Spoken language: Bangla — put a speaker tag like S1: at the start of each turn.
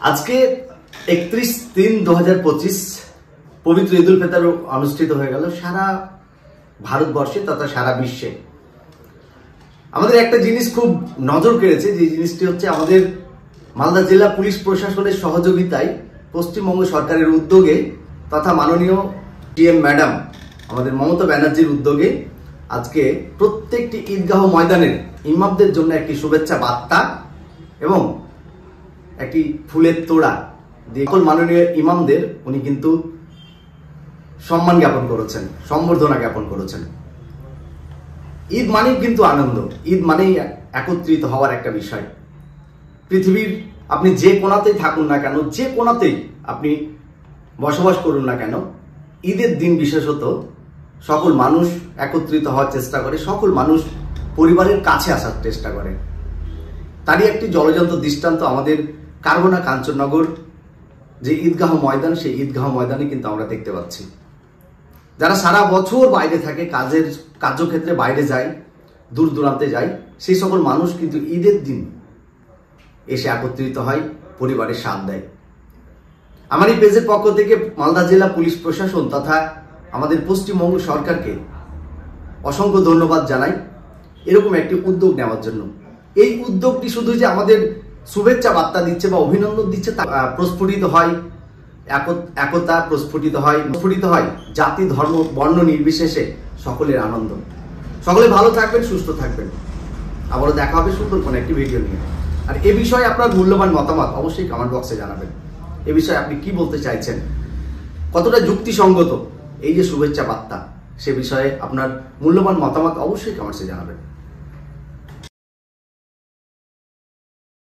S1: আজকে 31/3/2025 পবিত্র ঈদ উল ফিতর অনুষ্ঠিত হয়ে গেল সারা ভারতবর্ষে তথা সারা বিশ্বে। আমাদের একটা জিনিস খুব নজর কেড়েছে, যে জিনিসটি হচ্ছে আমাদের মালদা জেলা পুলিশ প্রশাসনের সহযোগিতায় পশ্চিমবঙ্গ সরকারের উদ্যোগে তথা মাননীয় ডিএম ম্যাডাম আমাদের মমতা ব্যানার্জির উদ্যোগে আজকে প্রত্যেকটি ঈদগাহ ময়দানের ইমামদের জন্য একটি শুভেচ্ছা বার্তা এবং একটি ফুলের তোড়া দিয়ে মাননীয় ইমামদের উনি কিন্তু সম্মান জ্ঞাপন করেছেন, সম্বর্ধনা জ্ঞাপন করেছেন। ঈদ মানেই কিন্তু আনন্দ, ঈদ মানেই একত্রিত হওয়ার একটা বিষয়। পৃথিবীর আপনি যে কোণাতেই থাকুন না কেন, যে কোণাতেই আপনি বসবাস করুন না কেন, ঈদের দিন বিশেষত সকল মানুষ একত্রিত হওয়ার চেষ্টা করে, সকল মানুষ পরিবারের কাছে আসার চেষ্টা করে। তারই একটি জলজন্ত দৃষ্টান্ত আমাদের কারবানা কাঞ্চননগর যে ঈদগাহ ময়দান, সেই ঈদগাহ ময়দানে কিন্তু আমরা দেখতে পাচ্ছি। যারা সারা বছর বাইরে থাকে, কার্যক্ষেত্রে বাইরে যায়, দূর দূরান্তে যায়, সেই সকল মানুষ কিন্তু ঈদের দিন এসে একত্রিত হয়, পরিবারের সাথ দেয়। আমার এই পেজের পক্ষ থেকে মালদা জেলা পুলিশ প্রশাসন তথা আমাদের পশ্চিমবঙ্গ সরকারকে অসংখ্য ধন্যবাদ জানাই এরকম একটি উদ্যোগ নেওয়ার জন্য। এই উদ্যোগটি শুধু যে আমাদের শুভেচ্ছা বার্তা দিচ্ছে বা অভিনন্দন দিচ্ছে তা প্রস্ফুটিত হয় একতা, প্রস্ফুটিত হয় জাতি, ধর্ম, বর্ণ নির্বিশেষে সকলের আনন্দ। সকলে ভালো থাকবেন, সুস্থ থাকবেন। আবারও দেখা হবে সুন্দর কোনো একটি ভিডিও নিয়ে। আর এ বিষয়ে আপনার মূল্যবান মতামত অবশ্যই কমেন্ট বক্সে জানাবেন। এ বিষয়ে আপনি কি বলতে চাইছেন, কতটা যুক্তিসঙ্গত এই যে শুভেচ্ছা বার্তা, সে বিষয়ে আপনার মূল্যবান মতামত অবশ্যই কমেন্টসে জানাবেন।